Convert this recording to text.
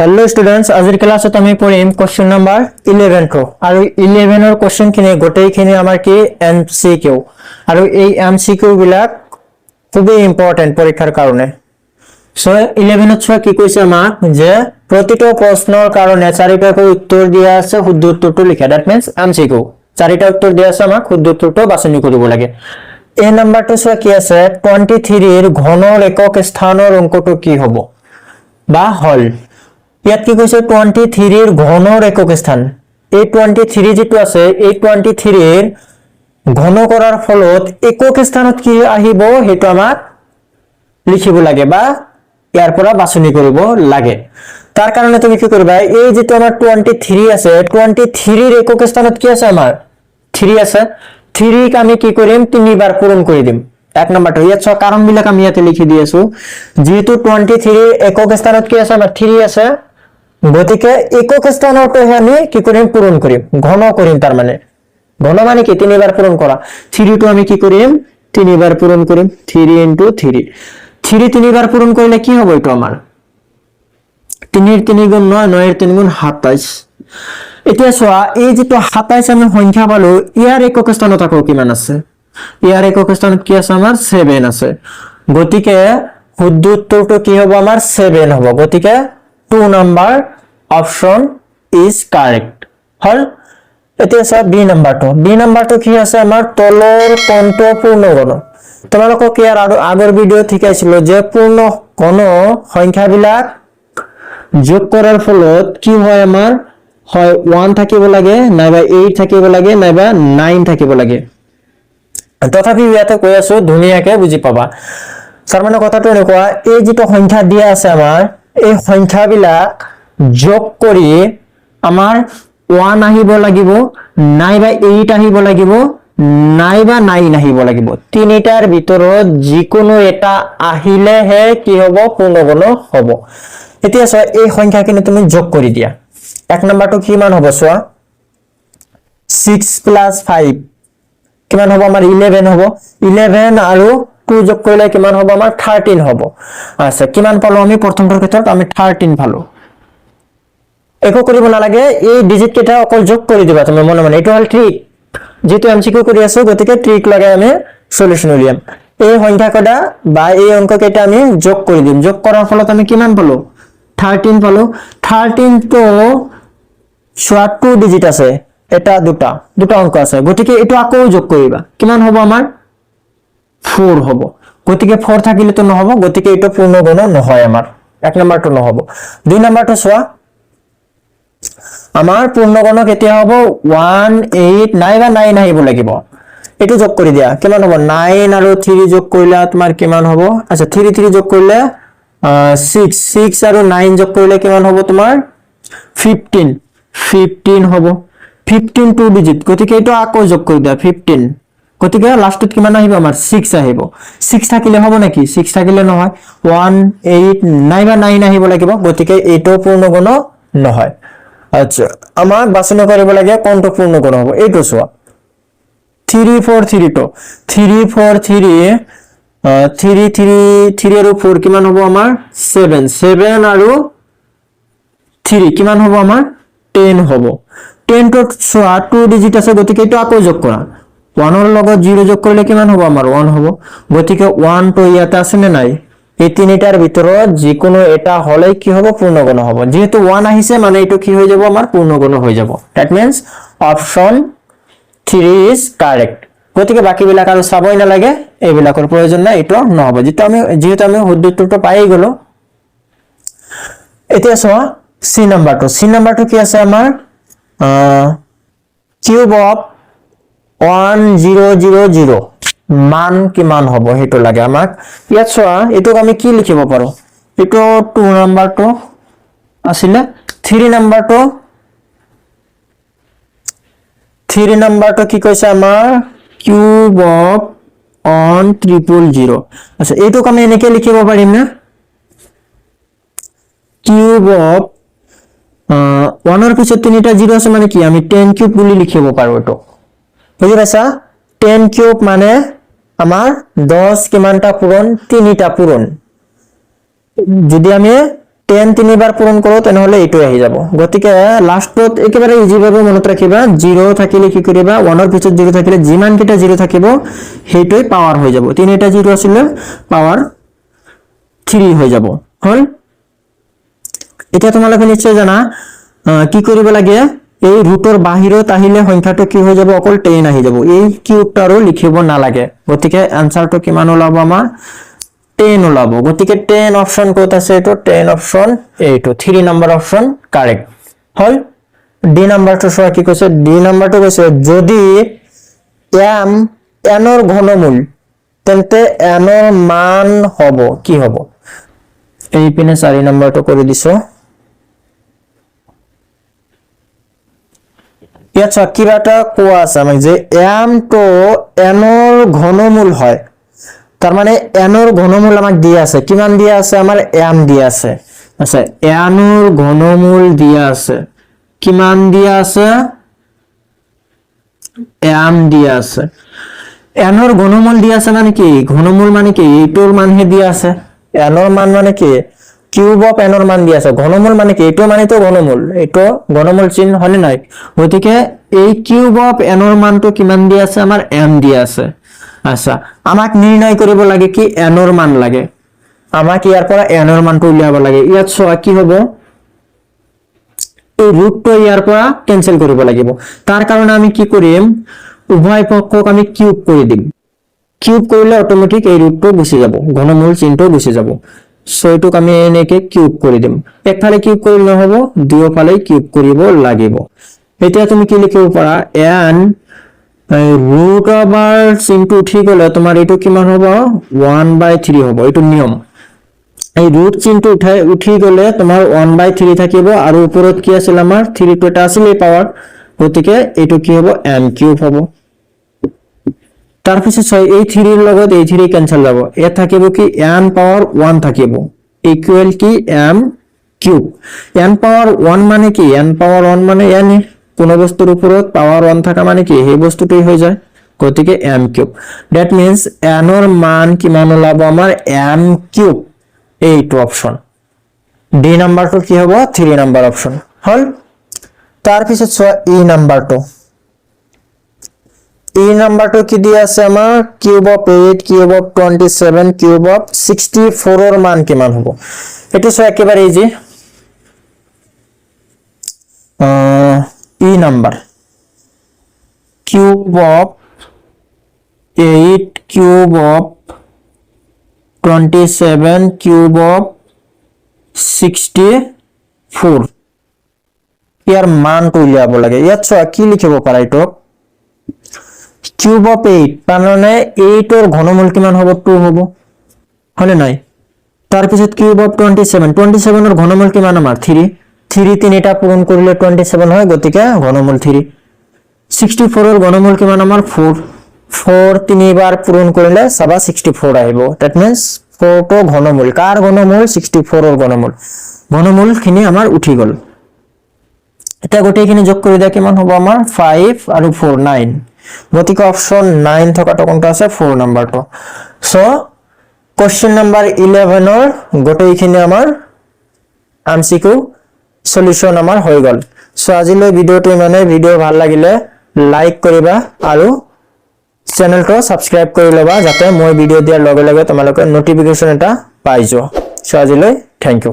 hello students आजिर क्लासत आमी पढ़िम question number 11 को और 11 और क्वेश्चन खिनि गोटेइखिनि आमार कि एमसीकिউ और এই एमसीकिউ বিলাক খুবই ইম্পর্টেন্ট পরীক্ষার কারণে সো 11 ত কি কইছে আমাক যে প্রতিটো প্রশ্নের কারণে চারিটা উত্তর দিয়া আছে শুদ্ধ উত্তরটো লিখা দ্যাট মিন্স एमसीकिউ চারিটা উত্তর দিয়া আছে আমাক শুদ্ধ উত্তরটো বাছনি কৰিব লাগে এই নাম্বাৰটো কি আছে 23 এৰ ঘনৰ একক স্থানৰ অঙ্কটো কি হ'ব বা হল ইয়াত কি কৈছে 23 এর ঘনৰ একক স্থান এই 23 যেটো আছে এই 23 এৰ ঘন কৰাৰ ফলত একক স্থানত কি আহিব হেতু আমাক লিখিব লাগে বা ইয়াৰ পৰা বাছনি কৰিব লাগে তাৰ কাৰণে তুমি কি কৰিবা এই যেটো আমাৰ 23 আছে 23 এৰ একক স্থানত কি আছে আমাৰ 3 আছে 3 ক আমি কি কৰিম তিনিবাৰ পূৰণ কৰি দিম এক নম্বৰটো ইয়াত কাৰণ বিলাক আমি ইয়াতে লিখি দি আছো যেহেতু 23 একক স্থানত কি আছে আমাৰ 3 আছে গতিকে একক স্থানটো আমি কি কৰিম পূৰণ কৰিম ঘন কৰিম তাৰ মানে ঘন মানে কি তিনিবাৰ পূৰণ কৰা 3 টো আমি কি কৰিম তিনিবাৰ পূৰণ কৰিম 3 * 3 3 তিনিবাৰ পূৰণ কৰিলে কি হ'ব এটো আমাৰ 3 * 3 * 9 9 * 3 = 27 এতিয়া চোৱা এই যেটো 27 আমি সংখ্যা পালো ইয়াৰ একক স্থানত আকৌ কিমান আছে ইয়াৰ একক স্থানত কি আছে আমাৰ 7 আছে গতিকে শুদ্ধ উত্তৰটো কি হ'ব আমাৰ 7 হ'ব গতিকে 2 number option is correct হল এতিয়া সব বি নাম্বাৰটো কি আছে আমাৰ তলৰ কোণটো পূৰ্ণ গণ তোমালোকক ইয়াৰ আগৰ ভিডিও শিকাইছিল যে পূৰ্ণ গণ সংখ্যাবিলাক যোগ কৰাৰ ফলত কি হয় আমাৰ হয় 1 থাকিব লাগে নাইবা 8 থাকিব লাগে নাইবা 9 থাকিব লাগে তথাপি ইয়াতে কৈ আছো ধুনিয়াকে বুজি পাবা স্যার মানে কথাটো এনেকুৱা এই যেটো সংখ্যা দিয়া আছে আমাৰ এই সংখ্যাবিলাক যোগ কৰি আমাৰ 1 আহিব লাগিব নাইবা 8 আহিব লাগিব নাইবা 9 আহিব লাগিব তিনিটাৰ ভিতৰত যিকোনো এটা আহিলেহে কি হ'ব পূৰ্ণগণ হ'ব এতিয়া চোৱা এই সংখ্যাখিনি তুমি যোগ কৰি দিয়া এক নম্বৰটো কিমান হ'ব চোৱা 6 + 5 কিমান হ'ব আমাৰ 11 হ'ব 11 আৰু 2 যোগ কৰিলে কিমান হ'ব আমাৰ 13 হ'ব আচ্ছা কিমান পালো আমি প্ৰথমটোৰ ক্ষেত্ৰত আমি 13 পালো একো কৰিব নালাগে এই ডিজিট কেইটা অকল যোগ কৰি দিবা তুমি মনে মনে এটো হল ট্ৰিক যেটো এমসিকিউ কৰি আছো গতিকে ট্ৰিক লগাই আমি সলিউশন উলিয়াম এই সংখ্যা কটা বা এই অঙ্ক কেইটা আমি যোগ কৰি দিম যোগ কৰাৰ ফলত আমি কিমান পালো 13 পালো 13 তো 2 ডিজিট আছে এটা দুটা অঙ্ক আছে গতিকে এটো আকৌ যোগ কৰিবা কিমান হ'ব আমাৰ 4 হ'ব গতিকে 4 থাকিলে তো নহব গতিকে এটো পূৰ্ণগণ নহয় আমাৰ এক নম্বৰটো নহব দুই নম্বৰটো চোৱা আমাৰ পূৰ্ণগণ কেতিয়া হ'ব 1 8 নাইবা 9 আহিব লাগিব এটো যোগ কৰি দিয়া কিমান হ'ব 9 আৰু 3 যোগ কৰিলে তোমাৰ কিমান হ'ব আচ্ছা 3 যোগ কৰিলে 6 আৰু 9 যোগ কৰিলে কিমান হ'ব তোমাৰ 15 হ'ব 15 2 ডিজিট গতিকে এটো আকৌ যোগ কৰি দিয়া 15 গতিকে লাষ্টত কিমান আহিব আমাৰ 6 আহিব 6 থাকিলে হ'ব নেকি 6 থাকিলে নহয় 1 8 নাইবা 9 আহিব লাগিব গতিকে এটো পূৰ্ণগণ নহয় আচ্ছা আমাক বাছনি কৰিব লাগে কোনটো পূৰ্ণগণ হ'ব এইটো চোৱা 3 4 3 তো 3 4 3 3 আৰু 4 কিমান হ'ব আমাৰ 7 আৰু 3 কিমান হ'ব আমাৰ 10 হ'ব 10 তো চোৱা 2 ডিজিট আছে গতিকে এটো আকৌ যোগ কৰা 1 ৰ লগত 0 যোগ কৰিলে কিমান হ'ব আমাৰ 1 হ'ব গতিকে 1 তো ইয়াতে আছে নে নাই এই তিনিটাৰ ভিতৰত যিকোনো এটা হলে কি হ'ব পূৰ্ণগণ হ'ব যেহেতু 1 আহিছে মানে এটো কি হৈ যাব আমাৰ পূৰ্ণগণ হৈ যাব that means option 3 is correct গতিকে বাকি বিলাক আৰু চাবই না লাগে এইবিলাকৰ প্ৰয়োজন নাই এটো নহব যেহেতু আমি শুদ্ধ উত্তৰটো পাই গলো এতিয়া চোৱা সি নাম্বাৰটো কি আছে আমাৰ কিউব অফ 1000 মান কিমান হ'ব হেতু লাগে আমাক ইয়াত চোৱা এটোক আমি কি লিখিব পাৰো এটো 2 নাম্বাৰটো আছিল 3 নাম্বাৰটো কি কৈছে আমাৰ কিউব অফ 1000 আচ্ছা এটোক আমি এনেকে লিখিব পাৰিম না কিউব অফ 1 ৰ পিছত তিনিটা 0 আছে মানে কি আমি 10 কিউব বুলি লিখিব পাৰো এটো বুজি পাইছা 10 কিউব মানে আমাৰ 10 কিমানটা পূৰণ 3টা পূৰণ যদি আমি 10 তিনিবাৰ পূৰণ কৰো তেনেহলে এইটো আহি যাব গতিকে লাষ্টত একেবাৰে ইজি ভাবে মনত ৰাখিবা 0 থাকিলে কি কৰিবা 1 ৰ পিছত 0 থাকিলে যিমান কিটা 0 থাকিব হেইটোই পাৱাৰ হৈ যাব তিনিটা 0 আছিল পাৱাৰ 3 হৈ যাব হল এটা তোমালোকে নিশ্চয় জানা কি কৰিব লাগে এই ৰুটৰ বাহিৰত আহিলে সংখ্যাটো কি হৈ যাব অকল 10 আহি যাব এই কিউবটাৰো লিখিব না লাগে গতিকে আনসাৰটো কিমান ওলাব আমাৰ 10 ওলাব গতিকে 10 অপশন কোত আছে এটো 10 অপশন এইটো 3 নম্বৰ অপশন কাৰেক্ট হল ডি নাম্বাৰটো সোৱা কি কৈছে ডি নাম্বাৰটো কৈছে যদি m n ৰ ঘনমূল তেন্তে n ৰ মান হ'ব কি হ'ব এই পিনে 4 নম্বৰটো কৰি দিছো ইয়াত কিবাটা কোৱা আছে মানে যে m তো n ৰ ঘনমূল হয় তাৰ মানে n ৰ ঘনমূল আমাক দিয়া আছে কিমান দিয়া আছে আমাৰ m দিয়া আছে আচ্ছা n ৰ ঘনমূল দিয়া আছে কিমান দিয়া আছে m দিয়া আছে n ৰ ঘনমূল দিয়া আছে মানে কি ঘনমূল মানে কি এইটোৰ মানহে দিয়া আছে n ৰ মান মানে কি কিউব অফ n ৰ মান দিয়া আছে ঘনমূল মানে কি এইটো মানে তো ঘনমূল এইটো ঘনমূল চিহ্ন হলে নাই গতিকে এই কিউব অফ n ৰ মানটো কিমান দিয়া আছে আমাৰ m দিয়া আছে আচ্ছা আমাক নিৰ্ণয় কৰিব লাগে কি n ৰ মান লাগে আমাক ইয়াৰ পৰা n ৰ মানটো উলিয়াব লাগে ইয়াত সোৱা কি হ'ব এই ৰুটটো ইয়াৰ পৰা ক্যান্সেল কৰিব লাগিব তাৰ কাৰণে আমি কি কৰিম উভয় পক্ষক আমি কিউব কৰি দিম কিউব কৰিলে অটোমেটিক এই ৰুটটো গুছি যাব ঘনমূল চিহ্নটো গুছি যাব সো এটুক আমি এনেকে কিউব কৰি দিম একফালে কিউব কৰিলে নহব দুয়োফালে কিউব কৰিব লাগিব এতিয়া তুমি কি লিখিব পাৰা n root over চিহ্নটো উঠি গলে তোমাৰ এটো কিমান হ'ব 1/3 হ'ব এটো নিয়ম এই root চিহ্নটো উঠি গলে তোমাৰ 1/3 থাকিব আৰু ওপৰত কি আছিল আমাৰ 3 টো এটা আছিল এই পাৱাৰ গতিকে এটো কি হ'ব m কিউব হ'ব তাৰ পিছত এই 3 ৰ লগত এই 3 ক্যান্সেল যাব এ থাকিব কি n পাৱাৰ 1 থাকিব ইকুৱেল কি m কিউব n পাৱাৰ 1 মানে কি n পাৱাৰ 1 মানে n কোন বস্তুৰ ওপৰত পাৱাৰ 1 থাকা মানে কি এই বস্তুটোই হৈ যায় গতিকে m cube that means n ৰ মান কিমান ওলাব আমাৰ m কিউব এইটো অপশন ডি নাম্বাৰটো কি হ'ব 3 নম্বৰ অপশন হল তাৰ পিছত ই নাম্বাৰটো ই নাম্বাৰটো কি দিয়া আছে আমাৰ cube of 8 cube of 27 cube of 64 ৰ মান কিমান হ'ব এটো একেবাৰে easy E number cube of 8 cube of 27 cube of 64 ইয়াৰ মানটো উলিয়াব লাগে ইয়াত চোৱা কি লিখিব পাৰা এটো cube of 8 মানে 8 ৰ ঘনমূল কিমান হ'ব 2 হ'ব হলে নাই তাৰ পিছত cube of 27 ৰ ঘনমূল কিমান আমাৰ 3 3 তিনিটা পূৰণ কৰিলে 27 হয় গতিকে ঘনমূল 3 64 ৰ ঘনমূল কিমান আমাৰ 4 4 তিনিবাৰ পূৰণ কৰিলে সবা 64 আহিব দ্যাট মিন্স 4 টো ঘনমূল কাৰ ঘনমূল 64 ৰ ঘনমূল খিনি আমাৰ উঠি গল এটা গোটেইখিনি যোগ কৰি দিয়া কিমান হ'ব আমাৰ 5 আৰু 4 9 গতিকে অপশন 9 থকাটো কোনটো আছে 4 নম্বৰটো সো কোশ্চেন নাম্বাৰ 11 ৰ গোটেইখিনি আমাৰ এমসিকিউ সলিউশন আমাৰ হৈ গল সো আজিলৈ ভিডিওটো মানে ভিডিও ভাল লাগিলে লাইক কৰিবা আৰু চেনেলটো সাবস্ক্ৰাইব কৰি লবা যাতে মই ভিডিও দিয়াৰ লগে লগে তোমালোকে নটিফিকেশন এটা পাই যোৱা সো আজিলৈ থ্যাংক ইউ